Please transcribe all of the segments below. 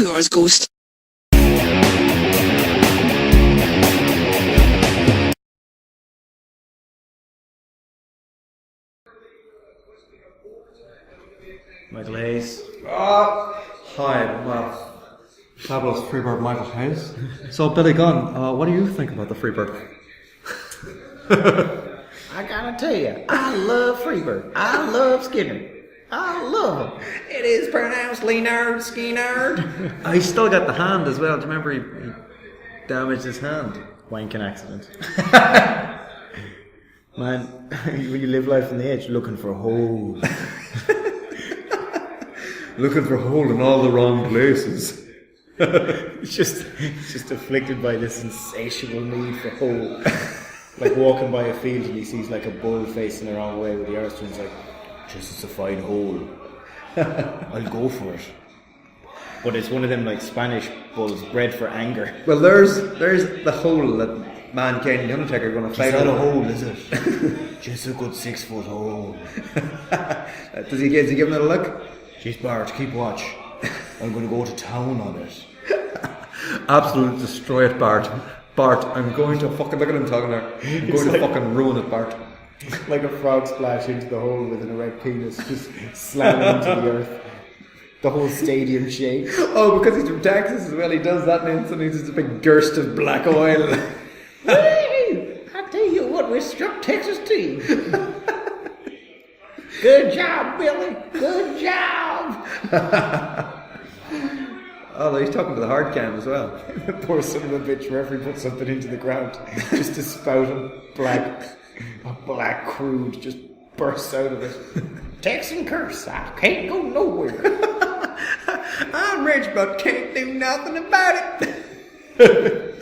yours, Ghost. Michael Hayes. Hi, fabulous Freebird Michael Hayes. So, Billy Gunn, what do you think about the Freebird? I gotta tell you, I love Freebird. I love Skinner. I love him. It is pronounced Leonard Skinner. Oh, he still got the hand as well. Do you remember he damaged his hand? Wanking accident. Man, when you live life on the edge, looking for a hole. Looking for a hole in all the wrong places. just afflicted by this insatiable need for hole. Like walking by a field and he sees like a bull facing the wrong way with the arrow and he's like, just it's a fine hole. I'll go for it. But it's one of them like Spanish bulls bred for anger. Well, there's the hole that Mankind and the Undertaker are going to fight It's not over. a hole, is it? Just a good 6 foot hole. Does he give it a look? Jeez, Bart, keep watch. I'm going to go to town on it. Absolutely destroy it, Bart. Bart, I'm going to fucking, look at him talking there. I'm going to fucking ruin it, Bart. Like a frog splash into the hole with an erect penis, just slamming into the earth. The whole stadium shakes. Oh, because he's from Texas as well, he does that and instantly he's just a big burst of black oil. Hey, I tell you what, we struck Texas team. Good job, Billy. Good job. Oh, he's talking to the hard cam as well. The poor son of a bitch referee put something into the ground just to spout a black crude just bursts out of it. Texan curse, I can't go nowhere. I'm rich but can't do nothing about it.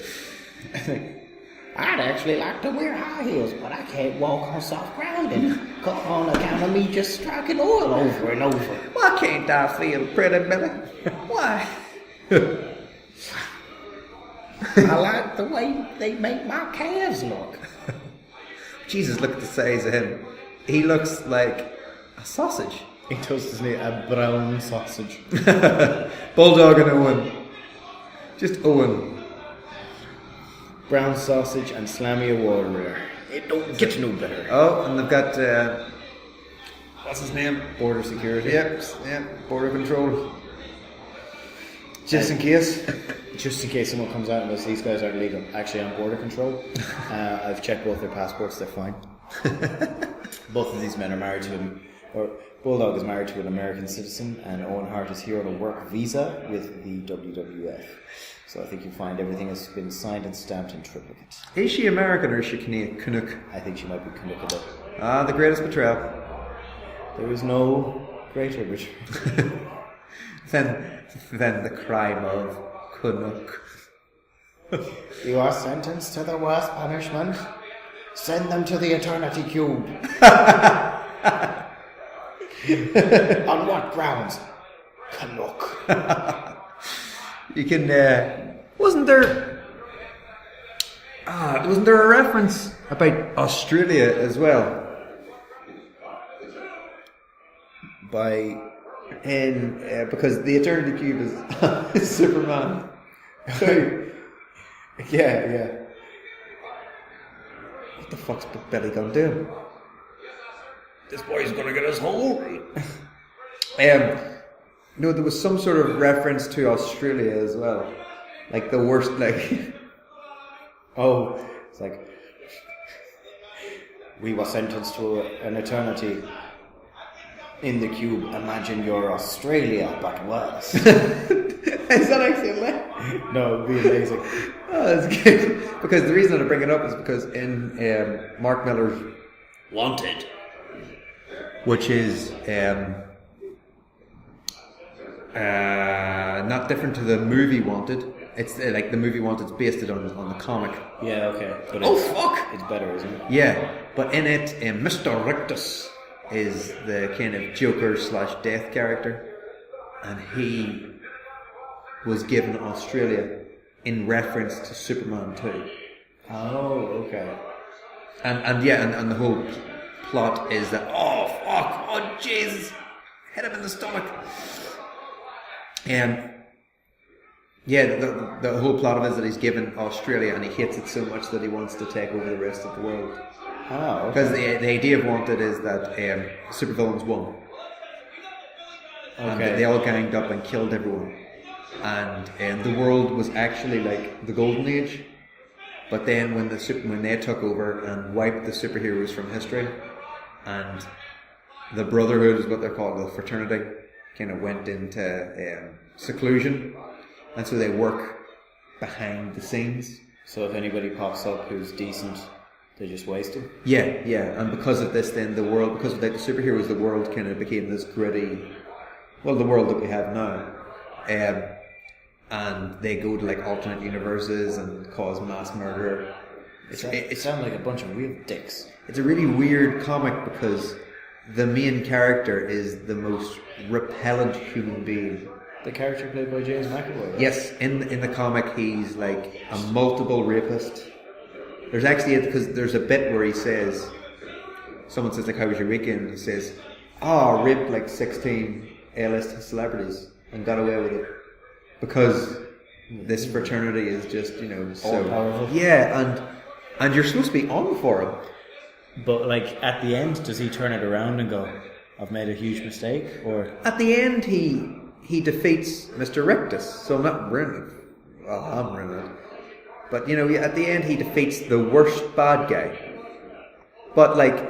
I'd actually like to wear high heels, but I can't walk on soft ground and on account of me just striking oil over and over. Why can't I feel pretty, Billy? Why? I like the way they make my calves look. Jesus, look at the size of him. He looks like a sausage. He does, doesn't he? A brown sausage. Bulldog and Owen. Just Owen. Brown sausage and Slammy a warrior. It don't get no better. Oh, and they've got, what's his name? Border security. Yep, border control. Just in case. Just in case someone comes out and goes, these guys aren't legal. Actually, I'm border control. I've checked both their passports, they're fine. Both of these men are married to him, or Bulldog is married to an American citizen, and Owen Hart is here on a work visa with the WWF. So I think you'll find everything has been signed and stamped in triplicate. Is she American or is she Canuck? I think she might be Canuck. Ah, the greatest betrayal. There is no greater betrayal. Then the crime of Canuck. You are sentenced to the worst punishment. Send them to the Eternity Cube. On what grounds? Canuck. You can, wasn't there a reference about Australia as well? Because the Eternity Cube is Superman. Yeah. What the fuck's Billy gonna do? This boy's gonna get his hole. No, there was some sort of reference to Australia as well. Like the worst, like... Oh, it's like... We were sentenced to an eternity in the cube. Imagine you're Australia, but worse. Is that actually a line? No, it'd be amazing. Oh, that's good. Because the reason I bring it up is because in Mark Miller's Wanted, which is not different to the movie Wanted. It's like the movie Wanted's based it on the comic. Yeah, okay. But Fuck! It's better, isn't it? Yeah, but in it, Mr. Rictus is the kind of Joker / Death character, and he was given Australia in reference to Superman 2. Oh, okay. And the whole plot is that, oh fuck, oh Jesus, hit him in the stomach. Yeah, the whole plot of it is that he's given Australia and he hates it so much that he wants to take over the rest of the world. Oh, okay. Because the idea of Wanted is that supervillains won. And they all ganged up and killed everyone. And the world was actually like the golden age. But then when they took over and wiped the superheroes from history, and the Brotherhood is what they're called, the fraternity, kind of went into seclusion. And so they work behind the scenes. So if anybody pops up who's decent, they just waste him? Yeah. And because of this, then the world, because without the superheroes, the world kind of became this gritty, well, the world that we have now. And they go to like alternate universes and cause mass murder. It sounds like a bunch of real dicks. It's a really weird comic because the main character is the most repellent human being. The character played by James McAvoy, right? Yes, in the comic he's like a multiple rapist. There's actually, because there's a bit where he says, someone says like, how was your weekend? And he says, raped like 16 A-list celebrities and got away with it. Because this fraternity is just, so all-powerful. Yeah, and you're supposed to be on for him. But like at the end, does he turn it around and go, I've made a huge mistake? Or at the end he defeats Mr. Rictus, so I'm not ruining it. Well, I'm ruining it. But at the end he defeats the worst bad guy. But like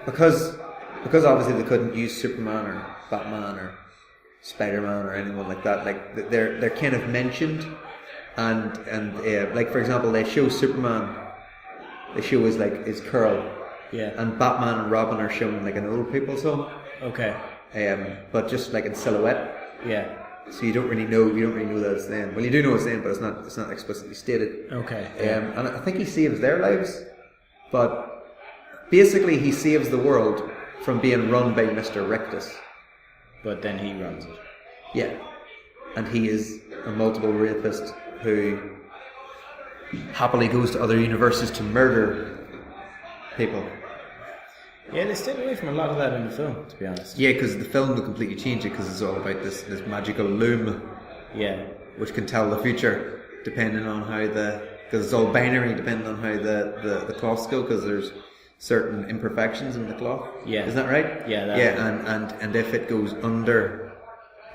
because obviously they couldn't use Superman or Batman or Spider-Man or anyone like that, like they're kind of mentioned, and like for example they show Superman, they show his curl, yeah, and Batman and Robin are shown like an old people's home, okay, but just like in silhouette, yeah. So you don't really know that it's them. Well, you do know it's them, but it's not explicitly stated. Okay. And I think he saves their lives, but basically he saves the world from being run by Mr. Rictus. But then he runs it. Yeah. And he is a multiple rapist who happily goes to other universes to murder people. Yeah, they stayed away from a lot of that in the film, to be honest. Yeah, because the film will completely change it because it's all about this magical loom. Yeah. Which can tell the future depending on how because it's all binary depending on how the cloths go, because there's certain imperfections in the cloth. Yeah. Isn't that right? Yeah. And if it goes under,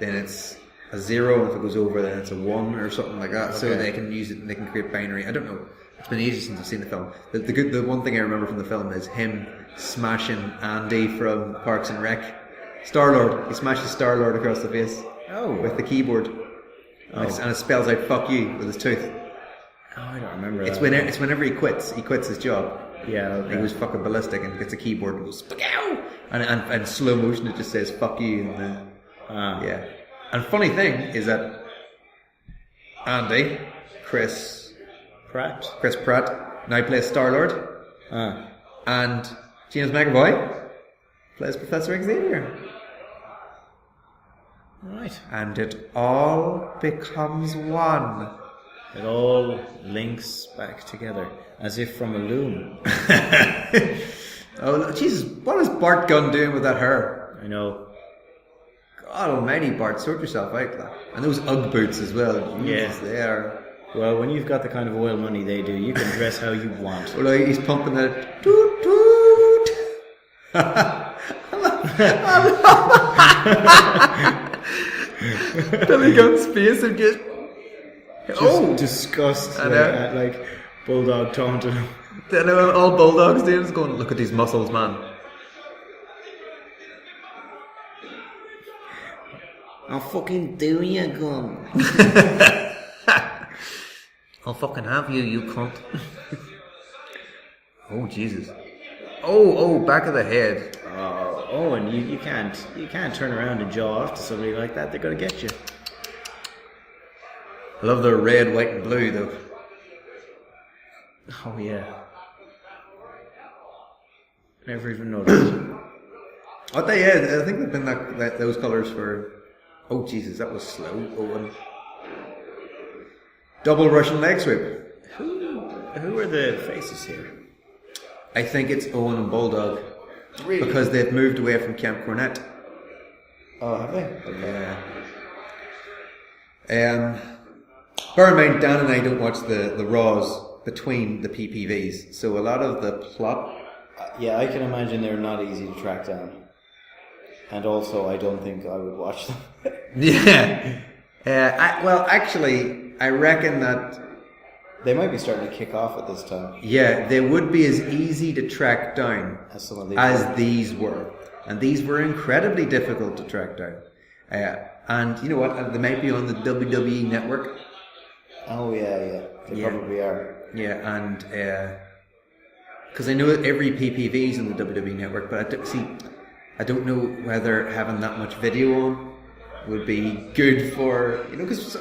then it's a 0, and if it goes over, then it's a 1 or something like that. Okay. So they can use it and they can create binary. I don't know. It's been ages since I've seen the film. The one thing I remember from the film is him smashing Andy from Parks and Rec. Star-Lord. He smashes Star-Lord across the face. Oh. With the keyboard. Oh. And it spells out "fuck you" with his tooth. Oh, I don't remember it's that. It's whenever he quits his job. Yeah, okay. He goes fucking ballistic and gets a keyboard and goes "Spagow!" and slow motion it just says "fuck you" and yeah. And funny thing is that Andy, Chris Pratt now plays Star-Lord, and James McAvoy plays Professor Xavier. Right. And it all becomes one. It all links back together, as if from a loom. Oh, Jesus, what is Bart Gunn doing with that hair? I know. God almighty, Bart, sort yourself out, lad. And those Ugg boots as well. Jesus, they are... Well, when you've got the kind of oil money they do, you can dress how you want. Well, he's pumping that... Toot, toot. Billy Gunn's face of just disgust at like Bulldog taunting him. Then all Bulldogs do is going, look at these muscles, man. I'll fucking do you, Gunn. I'll fucking have you, you cunt. Oh Jesus. Oh, back of the head. Owen, you can't turn around and jaw off to somebody like that. They're gonna get you. I love their red, white, and blue though. Oh yeah. Never even noticed. I think they've been those colours for. Oh Jesus, that was slow. Owen. Double Russian leg sweep. Who are the faces here? I think it's Owen and Bulldog. Really? Because they've moved away from Camp Cornet. Oh, have they? Okay. Yeah. Bear in mind, Dan and I don't watch the Raws between the PPVs, so a lot of the plot... Yeah, I can imagine they're not easy to track down. And also, I don't think I would watch them. Yeah. Actually, I reckon that... They might be starting to kick off at this time. Yeah, they would be as easy to track down As some of these as these were. And these were incredibly difficult to track down. And you know what? They might be on the WWE network. Oh, yeah. They probably are. Yeah, and... Because I know that every PPV is on the WWE network, but I don't know whether having that much video on would be good for, because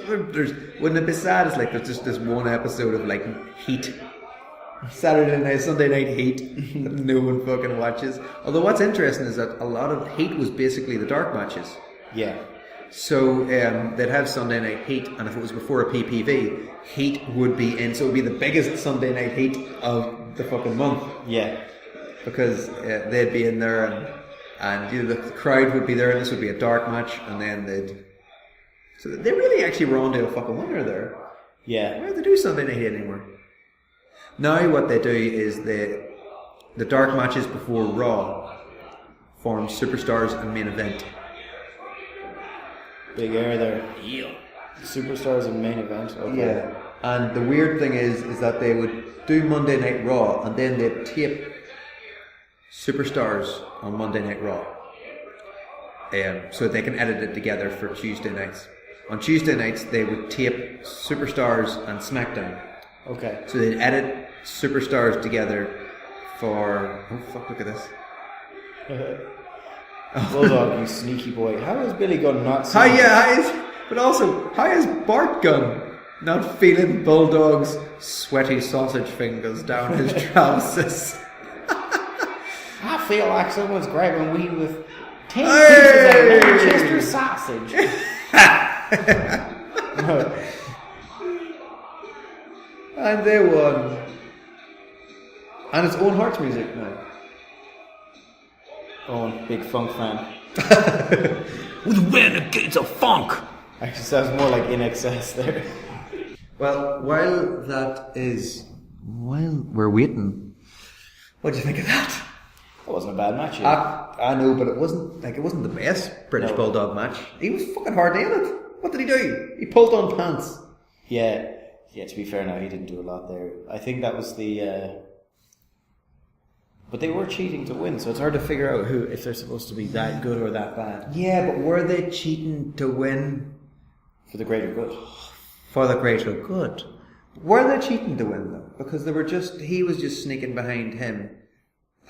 wouldn't it be sad? It's like there's just this one episode of like Heat, Sunday night Heat that no one fucking watches. Although what's interesting is that a lot of Heat was basically the dark matches. Yeah. So they'd have Sunday night Heat, and if it was before a PPV, Heat would be in. So it would be the biggest Sunday night Heat of the fucking month. Yeah. Because they'd be in there and the crowd would be there, and this would be a dark match, and then so they really actually were on to a fucking winner there. Yeah. Why do they do Sunday night Heat anymore? Now what they do is the dark matches before Raw form Superstars and Main Event. Big air there. Yeah. Superstars and Main Event. Okay. Yeah. And the weird thing is that they would do Monday Night Raw, and then they'd tape Superstars on Monday Night Raw. So they can edit it together for Tuesday nights. On Tuesday nights, they would tape Superstars and SmackDown. Okay. So they'd edit Superstars together for... Oh, fuck, look at this. Bulldog, you sneaky boy. How is Billy Gunn not seeing But also, how is Bart Gunn not feeling Bulldog's sweaty sausage fingers down his trousers? I feel like someone's grabbing me with 10 pieces of Manchester sausage. And they won. And it's Owen Hart's music now. Owen, big funk fan. With renegades of funk. Actually sounds more like In Excess there. Well, while we're waiting, what do you think of that? It wasn't a bad match. Yeah. I know, but it wasn't the best British Bulldog match. He was fucking hard in it. What did he do? He pulled on pants. Yeah. To be fair, now he didn't do a lot there. I think that was the. But they were cheating to win, so it's hard to figure out if they're supposed to be that good or that bad. Yeah, but were they cheating to win for the greater good? For the greater good. Were they cheating to win though? Because he was just sneaking behind him,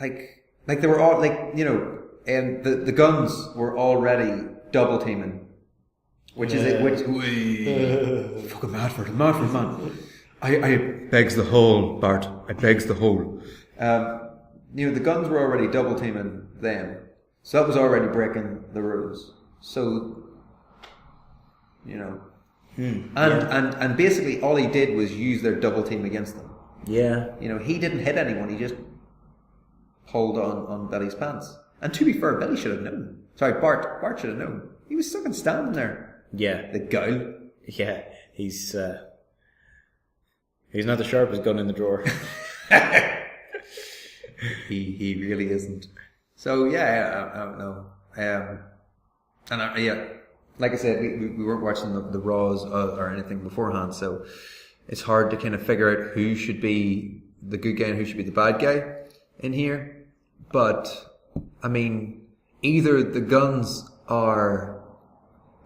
like they were all and the Guns were already double teaming, which fucking Madford, man. I begs the hole, Bart. I begs the hole. The Guns were already double teaming them, so that was already breaking the rules. So, and basically all he did was use their double team against them. Yeah. He didn't hit anyone. He just pulled on Billy's pants. And to be fair, Billy should have known. Sorry, Bart should have known. He was fucking standing there. Yeah. The guy. Yeah. He's not the sharpest gun in the drawer. He really isn't. So yeah, I don't know. Like I said, we weren't watching the Raws or anything beforehand, so it's hard to kind of figure out who should be the good guy and who should be the bad guy in here. But I mean, either the Guns are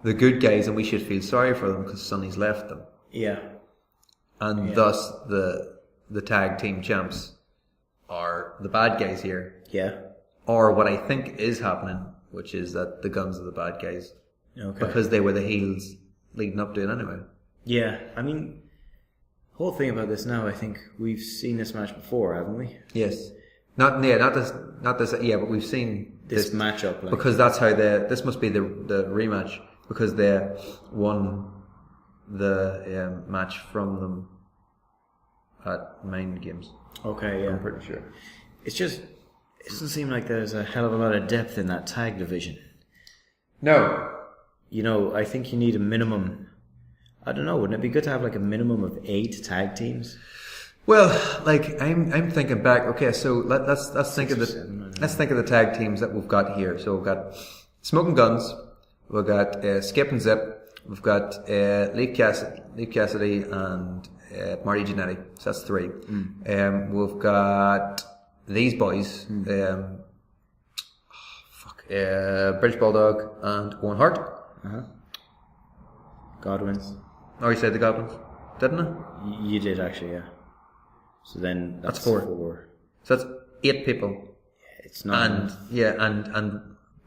the good guys and we should feel sorry for them because Sonny's left them. Yeah. And thus the tag team champs are the bad guys here. Yeah. Or what I think is happening, which is that the Guns are the bad guys. Okay. Because they were the heels leading up to it anyway. Yeah. I mean, whole thing about this now, I think we've seen this match before, haven't we? Yes. Not this, but we've seen this matchup. Like. Because that's how this must be the rematch, because they won the match from them at Mind Games. Okay, yeah. I'm pretty sure. It doesn't seem like there's a hell of a lot of depth in that tag division. No. I think you need a minimum I don't know. Wouldn't it be good to have like a minimum of 8 tag teams? Well, like I'm thinking back. Okay, so let's think of the tag teams that we've got here. So we've got Smokin Gunns, we've got Skip and Zip, we've got Leif Cassidy and Marty Jannetty. So that's 3. We've got these boys. British Bulldog and Owen Hart. Godwins. Oh, you said the Goblins, didn't I? You did actually, yeah. So then that's 4. So that's 8 people. Yeah, it's not. And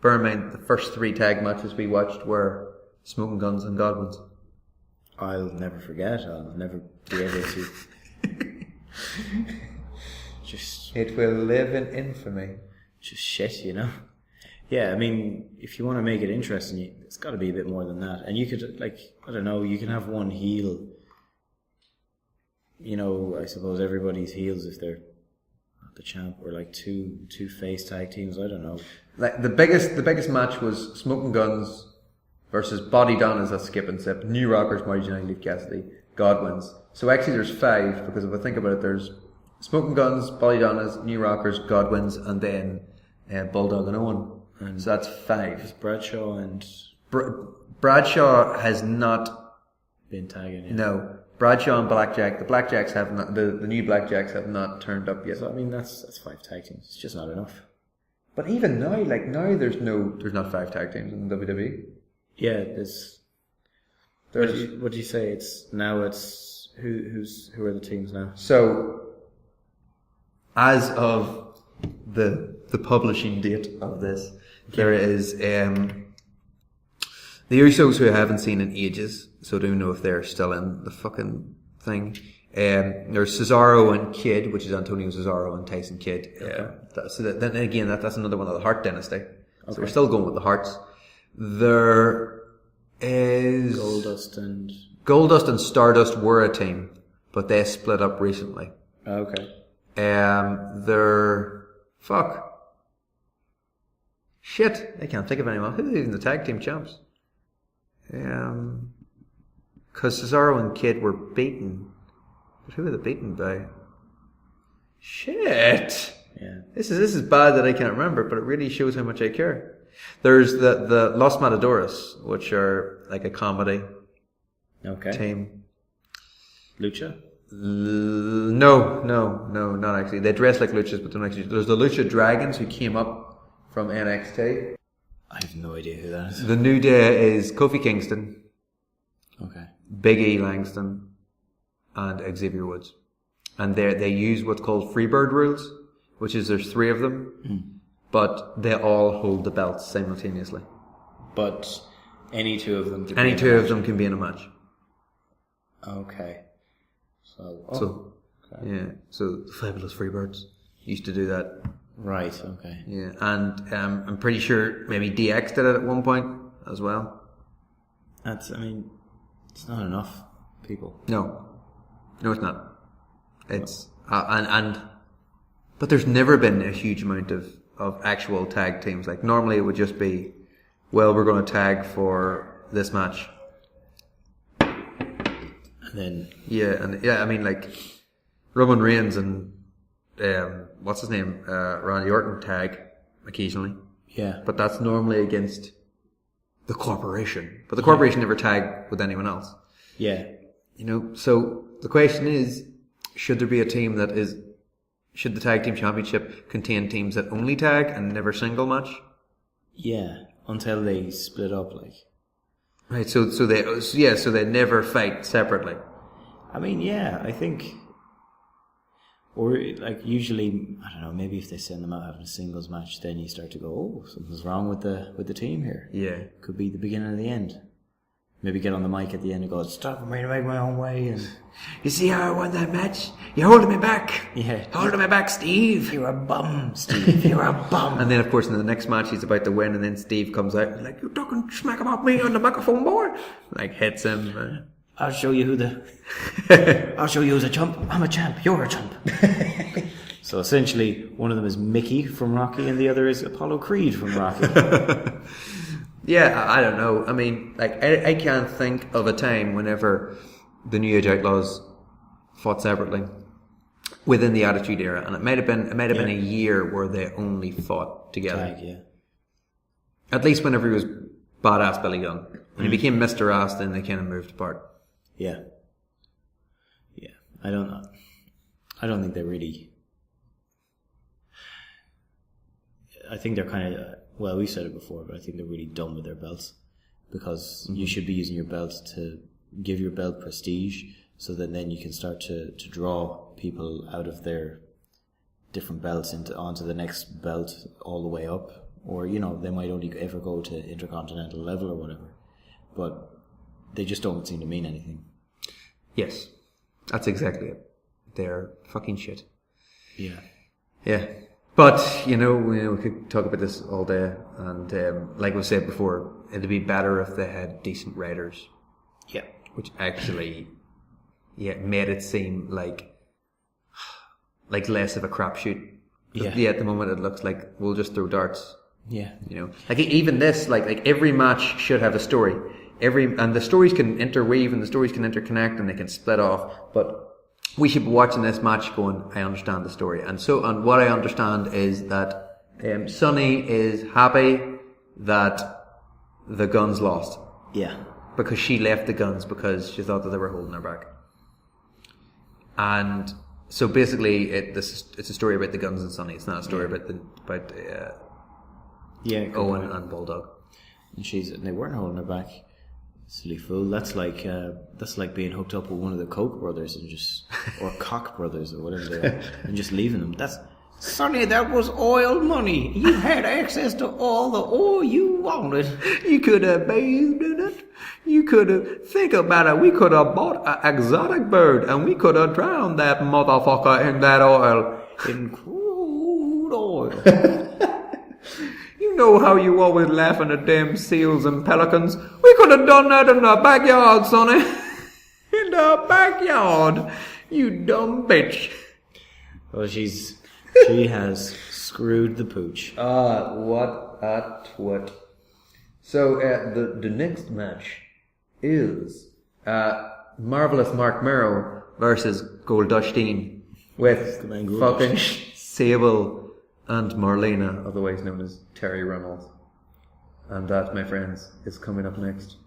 bear in mind the first 3 tag matches we watched were Smokin Gunns and Godwins. I'll never forget. I'll never be able to. Just. It will live in infamy. Just shit, you know. Yeah, I mean, if you want to make it interesting, it's got to be a bit more than that. And you could, like, I don't know, you can have one heel. You know, I suppose everybody's heels if they're not the champ, or like two face tag teams. I don't know. Like the biggest match was Smokin Gunns versus Body Donnas, that's Skip and Zip, New Rockers, Marty Jannetty, Leif Cassidy, Godwins. So actually, there's 5 because if I think about it, there's Smokin Gunns, Body Donnas, New Rockers, Godwins, and then Bulldog and Owen. And so that's 5. It's Bradshaw and Bradshaw has not been tagging. Yeah. No, Bradshaw and Blackjack. The Blackjacks have not. The new Blackjacks have not turned up yet. So I mean, that's 5 tag teams. It's just not enough. But even now, there's not 5 tag teams in WWE. Yeah, there's. What do you say? It's who are the teams now? So, as of the publishing date of this, there is the Usos, who I haven't seen in ages, so I don't know if they're still in the fucking thing. There's Cesaro and Kidd, which is Antonio Cesaro and Tyson Kidd. Then again, that's another one of the Hart dynasty. Okay. So we're still going with the Harts. There is Goldust and Stardust were a team, but they split up recently. Okay. Shit, I can't think of anyone. Who's even the tag team champs? Because Cesaro and Kidd were beaten. But who were they beaten by? Shit! Yeah. This is bad that I can't remember, but it really shows how much I care. There's the Los Matadores, which are like a comedy team. Lucha? No, not actually. They dress like luchas, but don't actually. There's the Lucha Dragons, who came up from NXT. I have no idea who that is. The New Day is Kofi Kingston, okay, Big E Langston, and Xavier Woods. And they use what's called Freebird rules, which is there's 3 of them, but they all hold the belts simultaneously. But any 2 of them can be in a match. Okay. So the Fabulous Freebirds used to do that. Right, okay. Yeah, and I'm pretty sure maybe DX did it at one point as well. It's not enough people. No, it's not. It's but there's never been a huge amount of actual tag teams. Like normally it would just be, well, we're going to tag for this match. And then I mean like Roman Reigns and what's his name, Randy Orton tag occasionally. Yeah, but that's normally against the corporation. But the corporation never tag with anyone else. Yeah, So the question is, should there be a team should the tag team championship contain teams that only tag and never single match? Yeah, until they split up, like. Right, so they never fight separately. I mean, yeah, I think, or like usually, I don't know, maybe if they send them out having a singles match, then you start to go, oh, something's wrong with the team here. Yeah, could be the beginning of the end. Maybe get on the mic at the end and go, stop me to make my own way. And you see how I won that match? You're holding me back. Yeah, holding me back, Steve. You're a bum, Steve. You're a bum. And then, of course, in the next match, he's about to win, and then Steve comes out and like, you're talking smack about me on the microphone, boy. Like hits him. I'll show you I'll show you who's a chump. I'm a champ. You're a chump. So essentially, one of them is Mickey from Rocky, and the other is Apollo Creed from Rocky. Yeah, I don't know. I mean, like, I can't think of a time whenever the New Age Outlaws fought separately within the Attitude Era, and it might have been a year where they only fought together. Yeah. At least whenever he was Badass Billy Gunn. When he became Mr. Ass, then they kind of moved apart. Yeah. Yeah. I don't think they really... I think they're kind of... Well, we said it before, but I think they're really done with their belts. Because you should be using your belt to give your belt prestige, so that then you can start to draw people out of their different belts onto the next belt all the way up. Or, you know, they might only ever go to intercontinental level or whatever. But they just don't seem to mean anything. Yes. That's exactly it. They're fucking shit. Yeah. Yeah. But, you know, we could talk about this all day. And like we said before, it'd be better if they had decent writers. Yeah. Which actually, made it seem like less of a crapshoot. Yeah, at the moment it looks like we'll just throw darts. Yeah. You know, like even this, like every match should have a story. And the stories can interweave and the stories can interconnect and they can split off. But we should be watching this match going, I understand the story. And what I understand is that Sonny is happy that the Guns lost. Yeah. Because she left the Guns because she thought that they were holding her back. And so basically it's a story about the Guns and Sonny. It's not a story about Owen and Bulldog. And they weren't holding her back. Silly fool. That's like being hooked up with one of the Koch brothers or Koch brothers or whatever they are, and just leaving them. Sonny, that was oil money. You had access to all the oil you wanted. You could have bathed in it. You could have, think about it, we could have bought an exotic bird and we could have drowned that motherfucker in that oil. In crude oil. You know how you always laughing at them seals and pelicans? We could have done that in the backyard, Sonny. In the backyard. You dumb bitch. Well, she has screwed the pooch. What a twit. So, the next match is Marvelous Mark Merrow versus Goldustine with fucking Sable and Marlena, otherwise known as Terry Reynolds. And that, my friends, is coming up next.